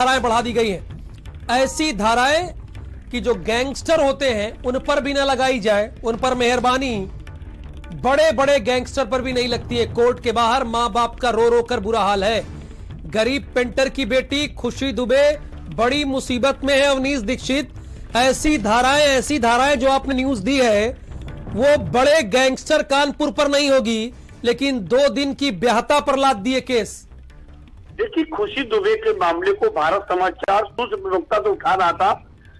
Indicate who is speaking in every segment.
Speaker 1: धाराएं बढ़ा दी गई हैं। ऐसी धाराएं कि जो गैंगस्टर होते हैं उन पर भी ना लगाई जाए, उन पर मेहरबानी बड़े बड़े गैंगस्टर पर भी नहीं लगती है। कोर्ट के बाहर मां बाप का रो रो कर बुरा हाल है। गरीब पेंटर की बेटी खुशी दुबे बड़ी मुसीबत में है। अवनीश दीक्षित, ऐसी धाराएं जो आपने न्यूज दी है वो बड़े गैंगस्टर कानपुर पर नहीं होगी, लेकिन 2 दिन की ब्याहता पर लाद दिए केस।
Speaker 2: देखिए, खुशी दुबे के मामले को भारत समाचार सूत्र प्रवक्ता तो उठा रहा था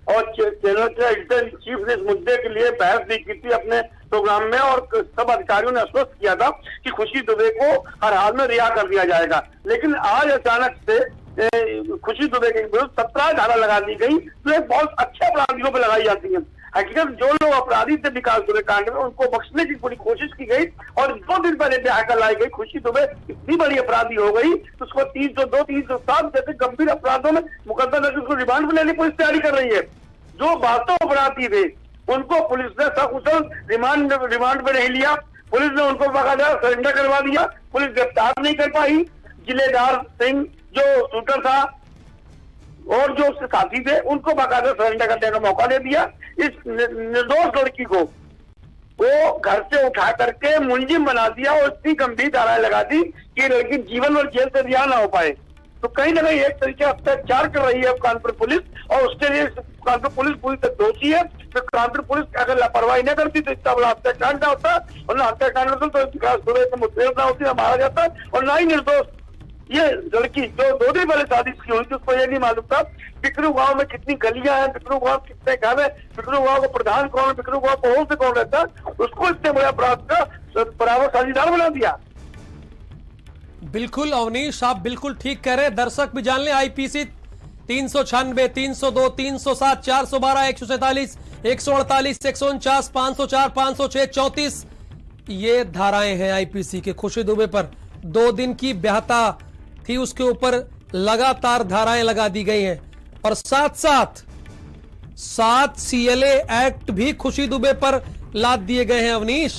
Speaker 2: और चैनल के एडिटर इन चीफ ने इस मुद्दे के लिए बहस भी की थी अपने प्रोग्राम में, और सब अधिकारियों ने आश्वस्त किया था कि खुशी दुबे को हर हाल में रिहा कर दिया जाएगा। लेकिन आज अचानक से खुशी दुबे के विरुद्ध 17 धारा लगा दी गई, जो एक बहुत अच्छे अपराधियों पर लगाई जाती है। हकीकत जो लोग अपराधी थे विकास दुबे कांड में, उनको बख्शने की पूरी कोशिश की गई और 2 दिन पहले ब्याह कर लाई गई। खुशी दुबे इतनी बड़ी अपराधी हो गई तो उसको 302, 307 जैसे गंभीर अपराधों में मुकदमा दर्ज, उसको रिमांड में लेने की पुलिस तैयारी कर रही है। जो बातों अपराधी थे उनको पुलिस ने सकुशल रिमांड में नहीं लिया। पुलिस ने उनको बाकायदा सरेंडर करवा दिया। पुलिस गिरफ्तार नहीं कर पाई। जिलेदार सिंह जो शूटर था और जो उसके साथी थे उनको बाकायदा सरेंडर करने का मौका दे दिया। इस निर्दोष लड़की को वो घर से उठा करके मुलजिम बना दिया और इतनी गंभीर धाराएं लगा दी कि लड़की जीवन भर जेल से रिहा ना हो पाए। तो कहीं ना कहीं एक तरीके अत्याचार कर रही है कानपुर पुलिस, और उसके लिए कानपुर पुलिस पूरी तरह दोषी है। तो कानपुर पुलिस अगर लापरवाही न करती तो इतना बड़ा हत्याकांड ना होता, और ना हत्याकांड होता तो विकास दुबे को मुठभेड़ ना होती, मारा जाता, और ना ही निर्दोष ये लड़की जो 2 दिन पहले शादी की हुई थी उसको ये नहीं मालूम था पिकरू गांव में कितनी गलियां हैं, पिकरू गांव कितने घर है, पिकरू गांव का प्रधान कौन है, पिकरू गांव पड़ोस से कौन रहता है, उसको इतने बड़े अपराध का बराबर साझेदार बना दिया।
Speaker 1: बिल्कुल अवनीश, आप बिल्कुल ठीक कह रहे हैं। दर्शक भी जान लें, आईपीसी 396, 302, 307, 412, 147, 148, 149, 504, 506, 34 ये धाराएं हैं आईपीसी के। खुशी दुबे पर 2 दिन की ब्याहता थी, उसके ऊपर लगातार धाराएं लगा दी गई हैं, और साथ साथ 7 सीएलए एक्ट भी खुशी दुबे पर लाद दिए गए हैं। अवनीश,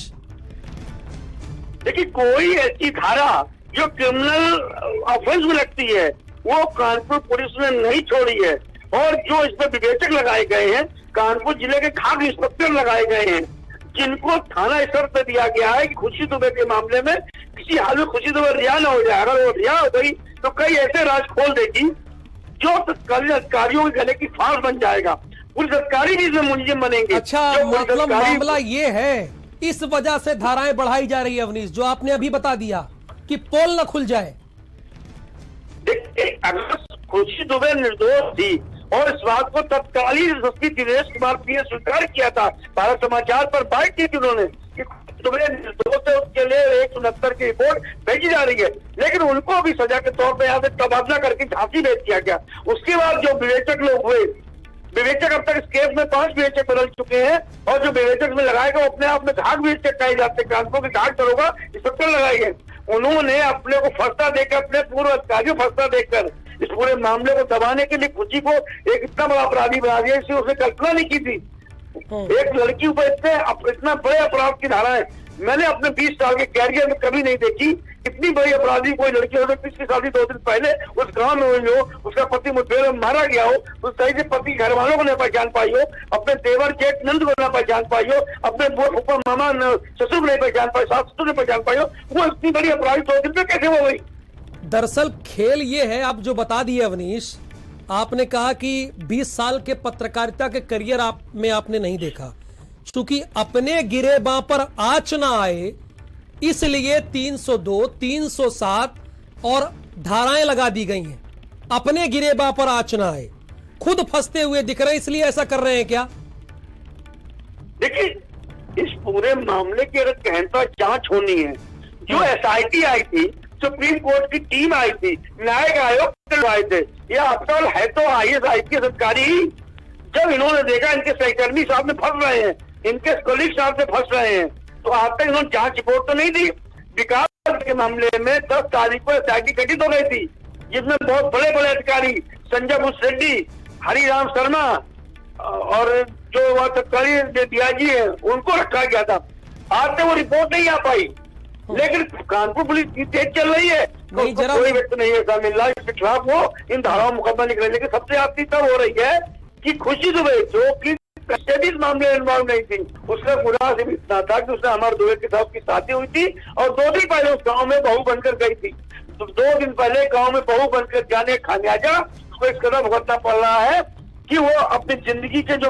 Speaker 2: देखिए, कोई ऐसी धारा जो क्रिमिनल ऑफेंस में लगती है वो कानपुर पुलिस ने नहीं छोड़ी है, और जो इस पर विवेचक लगाए गए हैं कानपुर जिले के खाद्य इंस्पेक्टर लगाए गए हैं, जिनको थाना स्तर पर दिया गया है कि खुशी दुबे के मामले में किसी हाल में खुशी दुबे रिहा न हो जाए। अगर वो रिहा हो गई तो कई ऐसे राज खोल देगी जो तत्कालीन अधिकारियों के गले की फांस बन जाएगा। पुलिस अधिकारी भी इसमें मुलजिम बनेंगे।
Speaker 1: अच्छा, मतलब मामला ये है, इस वजह से धाराएं बढ़ाई जा रही है अवनीश, जो आपने अभी बता दिया कि पोल न खुल जाए।
Speaker 2: अगर खुशी दुबे निर्दोष थी और इस बात को तत्कालीन एसपी दिनेश कुमार पी ने स्वीकार किया था, भारत समाचार पर बात की थी उन्होंने कि दुबे निर्दोष है, उसके लिए 169 की रिपोर्ट भेजी जा रही है, लेकिन उनको भी सजा के तौर पर यहाँ से तबादला करके झांसी भेज दिया गया। उसके बाद जो विवेचक लोग हुए, विवेचक अब तक इस केस में 5 विवेचक बदल चुके हैं, और जो विवेचक में लगाएगा वो अपने आप में घाट विवेचक कहे जाते हैं। कानपुर के घाट दरोगा इंस्पेक्टर लगाई है, उन्होंने अपने को फंसा देकर, अपने पूर्व अधिकारियों फंसा देकर इस पूरे मामले को दबाने के लिए खुशी को एक इतना बड़ा अपराधी बना दिया, इसकी उसने कल्पना नहीं की थी। एक लड़की ऊपर इतना बड़े अपराध की धारा है, मैंने अपने 20 साल के कैरियर में कभी नहीं देखी। इतनी बड़ी अपराधी कोई लड़की हो सकती है, शादी 2 दिन पहले उस गांव में हुई हो, उसका पति मुठभेड़ में मारा गया हो, उस सही से पति घर वालों को नहीं पहचान पाई हो, अपने देवर जेठ नंद को नहीं पहचान पाई हो, अपने ऊपर मामा ससुर को नहीं पहचान पाई, सास ससुर नहीं पहचान पाई हो, वो इतनी बड़ी अपराधी 2 दिन में कैसे हो गई?
Speaker 1: दरअसल खेल ये है, आप जो बता दिए अवनीश, आपने कहा कि 20 साल के पत्रकारिता के करियर में आपने नहीं देखा, क्योंकि अपने गिरेबां पर आंच ना आए इसलिए 302, 307 और धाराएं लगा दी गई हैं। अपने गिरेबां पर आंच ना आए, खुद फंसते हुए दिख रहे हैं, इसलिए ऐसा कर रहे हैं क्या?
Speaker 2: देखिए, इस पूरे मामले की अगर गहनता जांच होनी है, जो एसआईटी आई थी, सुप्रीम कोर्ट की टीम आई थी, न्यायिक आयोग आए थे, ये अफसल है तो आईएएस आईपीएस अधिकारी, जब इन्होंने देखा इनके सहकर्मी साहब में फंस रहे हैं, इनके कलीग साहब से फंस रहे हैं, तो आज तक इन्होंने जांच रिपोर्ट तो नहीं दी। विकास के मामले में 10 तारीख को एसआईटी गठित हो गई थी, जिसमें बहुत बड़े बड़े अधिकारी संजय भूष रेड्डी, हरिराम शर्मा और जो तत्कालीन डीआईजी है उनको रखा गया था। आज तक वो रिपोर्ट नहीं आ पाई। लेकिन कानपुर पुलिस की तेज चल रही है, तो
Speaker 1: नहीं, जरा
Speaker 2: कोई व्यक्ति नहीं ऐसा मिल रहा है इसके खिलाफ वो इन धाराओं में मुकदमा निकले। लेकिन सबसे आपकी तब हो रही है कि खुशी दुबे जो कि कस्टडी मामले इन्वॉल्व नहीं थी, उसका गुनाह सिर्फ इतना था कि उसने अमर दुबे के साथ की शादी हुई थी और 2 दिन पहले उस गाँव में बहू बनकर गई थी। तो 2 दिन पहले गाँव में बहू बनकर जाने खामियाजा उसको इस कदर भुगतना पड़ रहा है कि वो अपनी जिंदगी के जो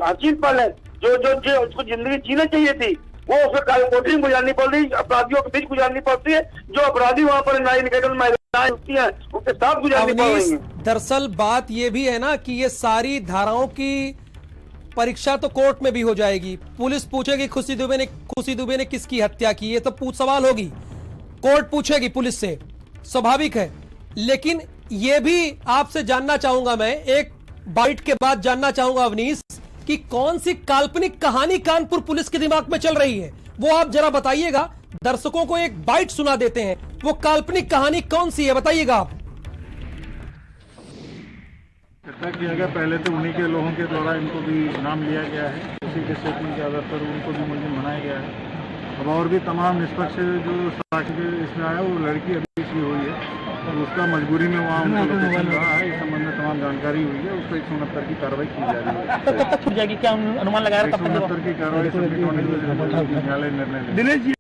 Speaker 2: हसीन पल है, जो उसको जिंदगी जीना चाहिए थी, वो उसको कोचिंग गुजारनी पड़ रही, अपराधियों के बीच गुजारनी पड़ती है। जो अपराधी वहां पर नाई निकल महिलाएं होती हैं उनके साथ गुजारनी पड़ रही है।
Speaker 1: दरअसल बात ये भी है ना कि ये सारी धाराओं की परीक्षा तो कोर्ट में भी हो जाएगी। पुलिस पूछेगी खुशी दुबे ने किसकी हत्या की, ये तो सवाल होगी, कोर्ट पूछेगी पुलिस से, स्वाभाविक है। लेकिन ये भी आपसे जानना चाहूंगा मैं, एक बाइट के बाद जानना चाहूंगा अवनीश, कि कौन सी काल्पनिक कहानी कानपुर पुलिस के दिमाग में चल रही है, वो आप जरा बताइएगा। दर्शकों को एक बाइट सुना देते हैं, वो काल्पनिक कहानी कौन सी है, बताइएगा आप।
Speaker 3: ऐसा किया गया, पहले तो उन्हीं के लोगों के द्वारा इनको भी नाम लिया गया है, उसी के स्टेटमेंट के आधार पर उनको भी मुलजिम बनाया गया है। अब और भी तमाम निष्पक्ष जो साक्ष्य इसमें आया वो लड़की अभी सी हुई है, तो उसका मजबूरी में वहाँ उनका लोकेशन रहा है, इस संबंध में तमाम जानकारी हुई है, उसको 169 की कार्रवाई की जा रही है।
Speaker 4: कब तक छूट जाएगी, क्या अनुमान लगा रहा है?
Speaker 3: 169 की कार्रवाई सबमिट होने के बाद न्यायालय निर्णय लेगा।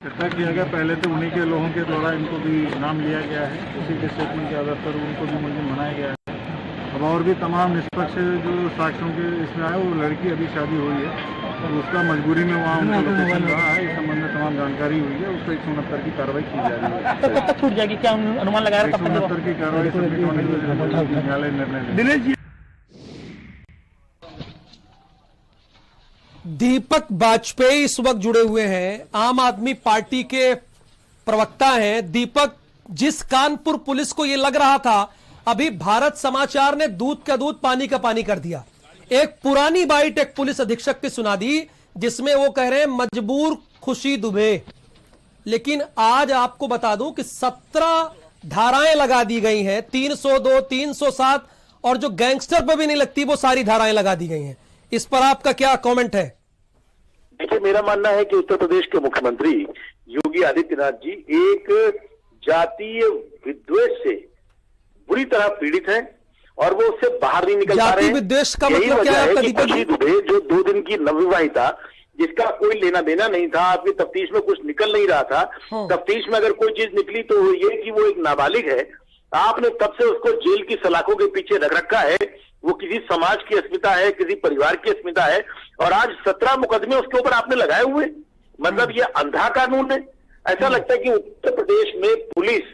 Speaker 3: ऐसा किया गया, पहले तो उन्हीं के लोगों के द्वारा इनको भी नाम लिया गया है, उसी के स्टेटमेंट के आधार पर उनको भी मुलजिम बनाया गया है। अब और भी तमाम निष्पक्ष जो साक्ष्यों के इसमें आया वो लड़की अभी शादी हुई है, तो उसका मजबूरी में वहाँ उनका लोकेशन रहा है, इस संबंध में तमाम जानकारी हुई है, उसको 169 की कार्रवाई की जा रही है।
Speaker 4: कब तक छूट जाएगी, क्या अनुमान लगा रहा है?
Speaker 3: 169 की कार्रवाई सबमिट होने के बाद न्यायालय निर्णय लेगा।
Speaker 1: दीपक बाजपेयी इस वक्त जुड़े हुए हैं, आम आदमी पार्टी के प्रवक्ता हैं। दीपक, जिस कानपुर पुलिस को यह लग रहा था, अभी भारत समाचार ने दूध का दूध पानी का पानी कर दिया। एक पुरानी बाइट एक पुलिस अधीक्षक की सुना दी, जिसमें वो कह रहे हैं मजबूर खुशी दुबे। लेकिन आज आपको बता दूं कि 17 धाराएं लगा दी गई हैं, 302, 307, और जो गैंगस्टर पर भी नहीं लगती वो सारी धाराएं लगा दी गई हैं। इस पर आपका क्या कमेंट है?
Speaker 2: देखिए, मेरा मानना है कि उत्तर प्रदेश के मुख्यमंत्री योगी आदित्यनाथ जी एक जातीय विद्वेष से बुरी तरह पीड़ित हैं और वो उससे बाहर नहीं निकल पा रहे हैं।
Speaker 1: जाति विद्वेष का मतलब क्या है?
Speaker 2: खुशी दुबे जो 2 दिन की नवविवाहिता, जिसका कोई लेना देना नहीं था, आपकी तफ्तीश में कुछ निकल नहीं रहा था, तफ्तीश में अगर कोई चीज निकली तो ये कि वो एक नाबालिग है, आपने तब से उसको जेल की सलाखों के पीछे रख रखा है। वो किसी समाज की अस्मिता है, किसी परिवार की अस्मिता है, और आज 17 मुकदमे उसके ऊपर आपने लगाए हुए। मतलब ये अंधा कानून है। ऐसा लगता है कि उत्तर प्रदेश में पुलिस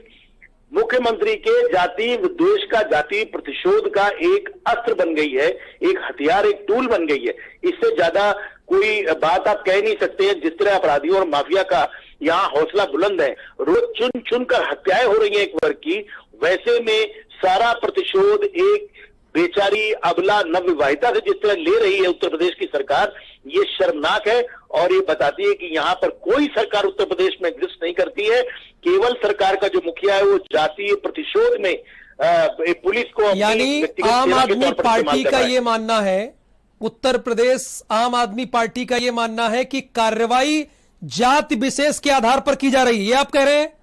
Speaker 2: मुख्यमंत्री के जातीय विद्वेष का, जातीय प्रतिशोध का एक अस्त्र बन गई है, एक हथियार, एक टूल बन गई है। इससे ज्यादा कोई बात आप कह नहीं सकते हैं। जिस तरह अपराधियों और माफिया का यहाँ हौसला बुलंद है, रोज चुन चुन कर हत्याएं हो रही हैं एक वर्ग की, वैसे में सारा प्रतिशोध एक बेचारी अबला नवविवाहिता से जिस तरह ले रही है उत्तर प्रदेश की सरकार, ये शर्मनाक है। और ये बताती है कि यहाँ पर कोई सरकार उत्तर प्रदेश में एग्जिस्ट नहीं करती है। केवल सरकार का जो मुखिया है वो जातीय प्रतिशोध में पुलिस को,
Speaker 1: यानी आम आदमी पार्टी का ये मानना है, उत्तर प्रदेश आम आदमी पार्टी का ये मानना है कि कार्रवाई जाति विशेष के आधार पर की जा रही है, ये आप कह रहे हैं?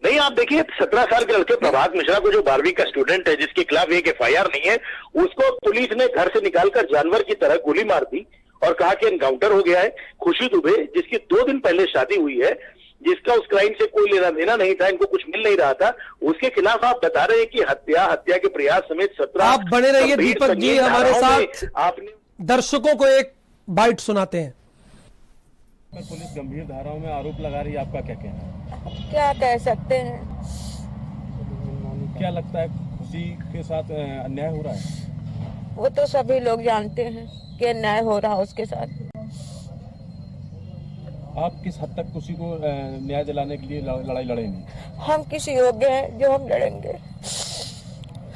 Speaker 2: नहीं, आप देखिए 17 साल के लड़के प्रभात मिश्रा को, जो 12वीं का स्टूडेंट है, जिसके खिलाफ एक FIR नहीं है, उसको पुलिस ने घर से निकालकर जानवर की तरह गोली मार दी और कहा कि एनकाउंटर हो गया है। खुशी दुबे, जिसकी 2 दिन पहले शादी हुई है, जिसका उस क्राइम से कोई लेना देना नहीं था, इनको कुछ मिल नहीं रहा था, उसके खिलाफ आप बता रहे हैं कि हत्या के प्रयास समेत 17।
Speaker 1: आप बने रहिए दीपक जी हमारे साथ, आपने दर्शकों को एक बाइट सुनाते हैं।
Speaker 5: पुलिस गंभीर धाराओं में आरोप लगा रही है, आपका क्या कहना है?
Speaker 6: क्या कह सकते हैं?
Speaker 5: क्या लगता है खुशी के साथ अन्याय हो रहा है?
Speaker 6: वो तो सभी लोग जानते हैं कि अन्याय हो रहा है उसके साथ।
Speaker 5: आप किस हद तक खुशी को न्याय दिलाने के लिए लड़ाई लड़ेंगे?
Speaker 6: हम किसी योग्य हैं जो हम लड़ेंगे।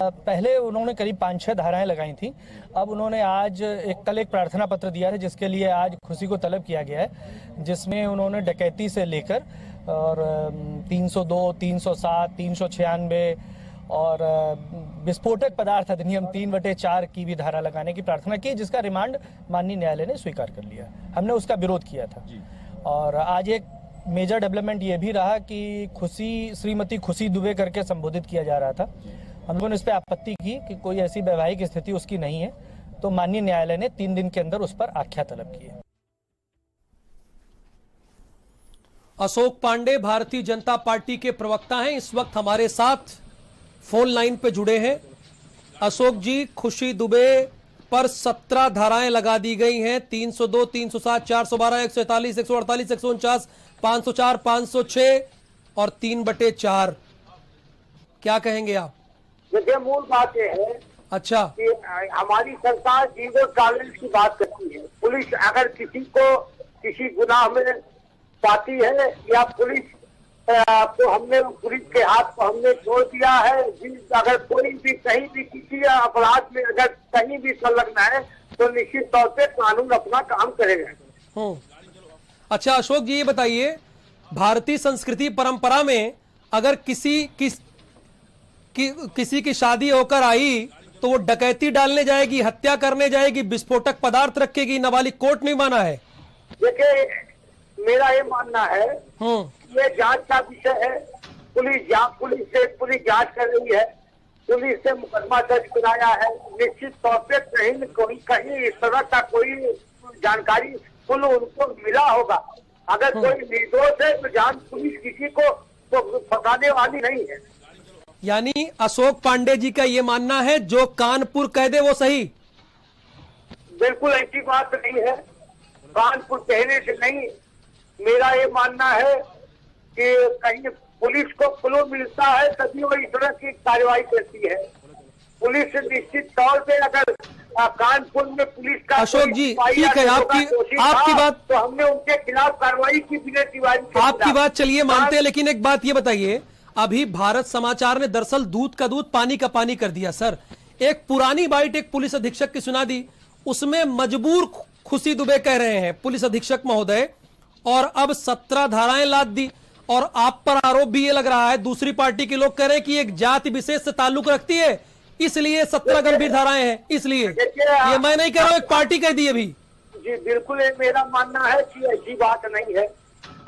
Speaker 4: पहले उन्होंने करीब 5-6 धाराएं लगाई थी, अब उन्होंने आज कल एक प्रार्थना पत्र दिया है, जिसके लिए आज खुशी को तलब किया गया है, जिसमें उन्होंने डकैती से लेकर और 302, 307, 396 और विस्फोटक पदार्थ अधिनियम 3/4 की भी धारा लगाने की प्रार्थना की, जिसका रिमांड माननीय न्यायालय ने स्वीकार कर लिया। हमने उसका विरोध किया था। और आज एक मेजर डेवलपमेंट ये भी रहा कि श्रीमती खुशी दुबे करके संबोधित किया जा रहा था। हम लोगों ने इस पर आपत्ति की कि कोई ऐसी वैवाहिक स्थिति उसकी नहीं है, तो माननीय न्यायालय ने 3 दिन के अंदर उस पर आख्या तलब की है।
Speaker 1: अशोक पांडे भारतीय जनता पार्टी के प्रवक्ता हैं, इस वक्त हमारे साथ फोन लाइन पे जुड़े हैं। अशोक जी, खुशी दुबे पर 17 धाराएं लगा दी गई हैं, 302, 307, 412, 141, 148, 149, 504, 506 और 3/4। क्या कहेंगे आप?
Speaker 2: देखिए, मूल बात यह है
Speaker 1: अच्छा
Speaker 2: कि हमारी सरकार जीरो टॉलरेंस की बात करती है। पुलिस अगर किसी को किसी गुनाह में पाती है या पुलिस को हमने पुलिस के हाथ को हमने छोड़ दिया है, अगर कोई भी कहीं भी किसी अपराध में अगर कहीं भी संलग्न है तो निश्चित तौर पे कानून अपना काम करेगा।
Speaker 1: अच्छा अशोक जी, ये बताइए, भारतीय संस्कृति परंपरा में अगर किसी की शादी होकर आई तो वो डकैती डालने जाएगी, हत्या करने जाएगी, विस्फोटक पदार्थ रखेगी, नाबालिग कोर्ट नहीं माना है?
Speaker 2: देखिए, मेरा ये मानना है ये जांच का विषय है। पुलिस जांच कर रही है, पुलिस से मुकदमा दर्ज कराया है। निश्चित तौर पे कहीं इस तरह का कोई जानकारी उनको मिला होगा। अगर कोई निर्दोष है तो पुलिस किसी को फंसाने वाली नहीं है।
Speaker 1: यानी अशोक पांडे जी का ये मानना है जो कानपुर कह दे वो सही?
Speaker 2: बिल्कुल ऐसी बात नहीं है, कानपुर कहने से नहीं। मेरा ये मानना है कि कहीं पुलिस को क्लू मिलता है तभी वो इस तरह की कार्रवाई करती है। पुलिस निश्चित तौर पे अगर कानपुर में पुलिस का
Speaker 1: अशोक जी ठीक है, आपकी बात
Speaker 2: तो हमने उनके खिलाफ कार्रवाई की बिना तिवारी।
Speaker 1: आपकी बात चलिए मानते हैं, लेकिन एक बात ये बताइए, अभी भारत समाचार ने दरअसल दूध का दूध पानी का पानी कर दिया सर। एक पुरानी बाइट एक पुलिस अधीक्षक की सुना दी, उसमें मजबूर खुशी दुबे कह रहे हैं पुलिस अधीक्षक महोदय, और अब 17 धाराएं लाद दी। और आप पर आरोप भी ये लग रहा है, दूसरी पार्टी के लोग कह रहे हैं कि एक जाति विशेष से ताल्लुक रखती है, इसलिए 17 गंभीर धाराएं हैं। इसलिए ये मैं नहीं कह रहा हूं, एक पार्टी कह दी अभी।
Speaker 2: जी बिल्कुल, मेरा मानना है कि ऐसी बात नहीं है।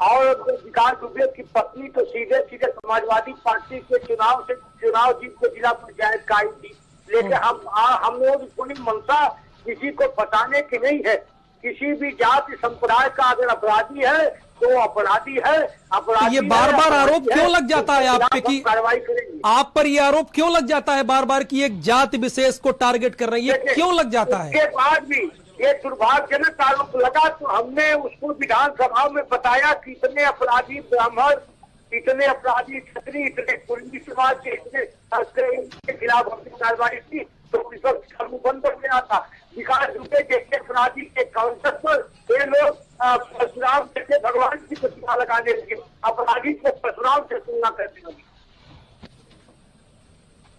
Speaker 2: और विकास दुबे की पत्नी तो सीधे समाजवादी पार्टी के चुनाव जीत के जिला पंचायत का आई थी। लेकिन हम लोग पूरी मनसा किसी को फंसाने की नहीं है। किसी भी जाति संप्रदाय का अगर अपराधी है तो अपराधी है। अपराधी
Speaker 1: ये बार बार आरोप क्यों लग जाता है आप पे कि
Speaker 2: कार्रवाई करेंगे?
Speaker 1: आप पर ये आरोप क्यों लग जाता है बार बार कि एक जाति विशेष को टारगेट कर रही है, ये क्यों लग जाता है?
Speaker 2: उसके बाद भी ये दुर्भाग्यजनक आरोप लगा तो हमने उसको विधानसभा में बताया कि इतने अपराधी ब्राह्मण, इतने अपराधी क्षत्रिय, इतने कुर्मी समाज के, इतने खिलाफ हमने कार्रवाई की तो बंद हो गया था। विकास दुबे जैसे अपराधी के काउंटर पर ये लोग परशुराम जैसे भगवान की प्रतिमा लगाने लगे, अपराधी को परशुराम से तुलना करने लगे।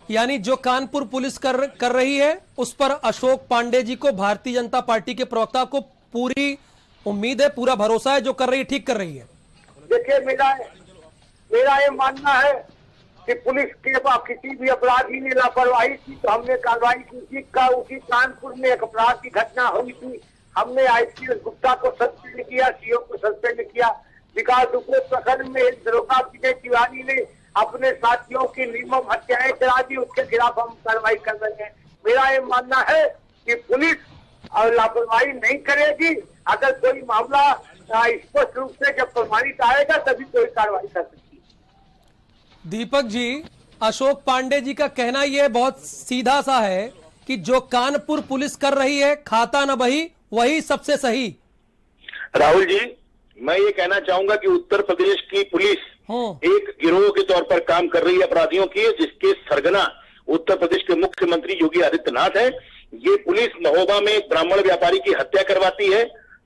Speaker 1: यानी जो कानपुर पुलिस कर रही है उस पर अशोक पांडे जी को, भारतीय जनता पार्टी के प्रवक्ता को पूरी उम्मीद है, पूरा भरोसा है, जो कर रही है ठीक कर रही है।
Speaker 2: देखिए, मेरा ये मानना है कि पुलिस के किसी भी अपराधी ने लापरवाही की तो हमने कार्रवाई की। उसी कानपुर में एक अपराध की घटना हुई थी, हमने आईपीएस गुप्ता को सस्पेंड किया, सीओ को सस्पेंड किया। विकास दुबे प्रखंड में एक दरोगा विजय तिवारी ने अपने साथियों की निर्मम हत्याएं करा दी, उसके खिलाफ हम कार्रवाई कर रहे हैं। मेरा ये मानना है कि पुलिस और लापरवाही नहीं करेगी। अगर कोई मामला स्पष्ट रूप से जब प्रमाणित आएगा तभी कोई कार्रवाई कर सकती है।
Speaker 1: दीपक जी, अशोक पांडे जी का कहना यह बहुत सीधा सा है कि जो कानपुर पुलिस कर रही है, खाता न बही, वही सबसे सही।
Speaker 7: राहुल जी, मैं ये कहना चाहूंगा कि उत्तर प्रदेश की पुलिस एक गिरोह के तौर पर काम कर रही है अपराधियों की, जिसके सरगना उत्तर प्रदेश के मुख्यमंत्री योगी आदित्यनाथ है। ये पुलिस महोबा में एक ब्राह्मण व्यापारी की हत्या करवाती है,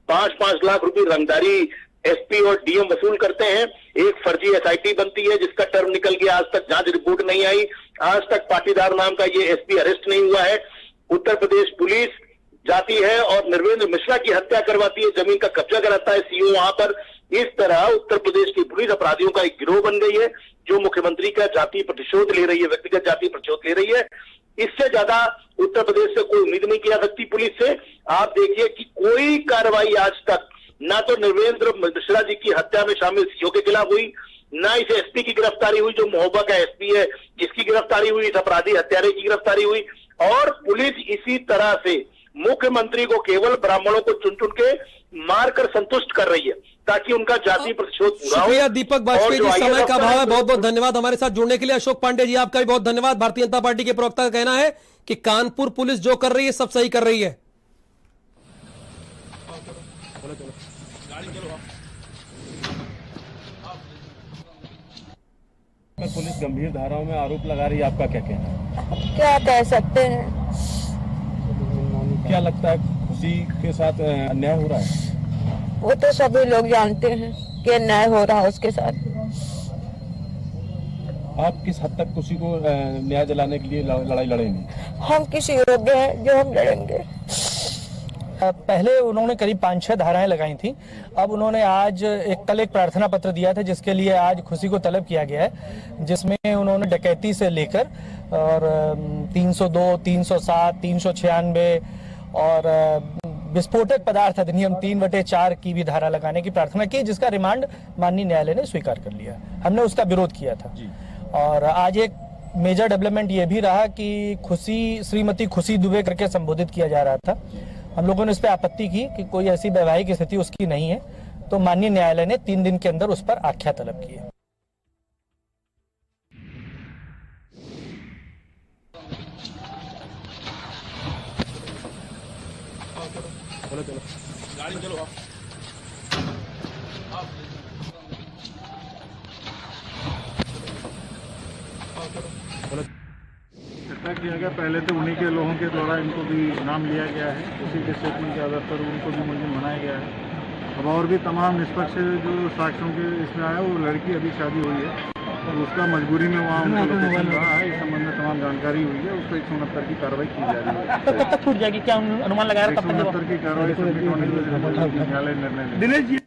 Speaker 7: 5-5 लाख रुपए रंगदारी एसपी और डीएम वसूल करते हैं। एक फर्जी एसआईटी बनती है जिसका टर्म निकल गया, आज तक जांच रिपोर्ट नहीं आई, आज तक पाटीदार नाम का ये एसपी अरेस्ट नहीं हुआ है। उत्तर प्रदेश पुलिस जाती है और निर्वेंद्र मिश्रा की हत्या करवाती है, जमीन का कब्जा कराता है सीओ वहां पर, इस तरह उत्तर प्रदेश की पुलिस अपराधियों का एक गिरोह बन गई है, जो मुख्यमंत्री का जातीय प्रतिशोध ले रही है, व्यक्तिगत जातीय प्रतिशोध ले रही है। इससे ज्यादा उत्तर प्रदेश से कोई उम्मीद नहीं किया सकती पुलिस से। आप देखिए कि कोई कार्रवाई आज तक ना तो निर्वेंद्र मिश्रा जी की हत्या में शामिल सीओ के खिलाफ हुई, ना इस एसपी की गिरफ्तारी हुई जो महोबा का एसपी है, जिसकी गिरफ्तारी हुई, इस अपराधी हत्यारे की गिरफ्तारी हुई। और पुलिस इसी तरह से मुख्यमंत्री को केवल ब्राह्मणों को चुन चुन के मारकर संतुष्ट कर रही है ताकि उनका जातीय प्रतिशोध पूरा हो।
Speaker 1: शुक्रिया दीपक बाजपेयी जी, समय का अभाव है, बहुत बहुत धन्यवाद हमारे साथ जुड़ने के लिए। अशोक पांडे जी, आपका भी बहुत धन्यवाद। भारतीय जनता पार्टी के प्रवक्ता का कहना है कि कानपुर पुलिस जो कर रही है सब सही कर रही है।
Speaker 5: पुलिस गंभीर धाराओं में आरोप लगा रही है, आपका क्या कहना है?
Speaker 6: क्या कह सकते हैं?
Speaker 5: क्या लगता है खुशी के साथ अन्याय हो रहा है?
Speaker 6: वो तो सभी लोग जानते हैं कि अन्याय हो रहा है उसके साथ।
Speaker 5: आप किस हद तक खुशी को न्याय दिलाने के लिए लड़ाई लड़ेंगे?
Speaker 6: हम किसी योग्य हैं जो हम लड़ेंगे।
Speaker 4: पहले उन्होंने करीब 5-6 धाराएं लगाई थी। अब उन्होंने आज कल एक प्रार्थना पत्र दिया था जिसके लिए आज खुशी को तलब किया गया है, जिसमें उन्होंने डकैती से लेकर और 302, 307, 396 और विस्फोटक पदार्थ अधिनियम 3/4 की भी धारा लगाने की प्रार्थना की, जिसका रिमांड माननीय न्यायालय ने स्वीकार कर लिया। हमने उसका विरोध किया था। और आज एक मेजर डेवलपमेंट ये भी रहा कि श्रीमती खुशी दुबे करके संबोधित किया जा रहा था। हम लोगों ने इस पर आपत्ति की कि कोई ऐसी वैवाहिक स्थिति उसकी नहीं है, तो माननीय न्यायालय ने 3 दिन के अंदर उस पर आख्या तलब की है।
Speaker 3: ऐसा किया गया, पहले तो उन्हीं के लोगों के द्वारा इनको भी नाम लिया गया है, उसी के स्टेटमेंट के आधार पर उनको भी मुलजिम बनाया गया है। अब और भी तमाम निष्पक्ष जो साक्ष्यों के इसमें आया, वो लड़की अभी शादी हुई है और उसका मजबूरी में वहाँ उनका लोकेशन रहा है, इस संबंध में तमाम जानकारी हुई है। उसको 169 की कार्रवाई की जा रही है।
Speaker 4: कब तक छूट जाएगी, क्या अनुमान लगाया?
Speaker 3: 169 की कार्रवाई सबमिट होने के बाद न्यायालय निर्णय लेगा।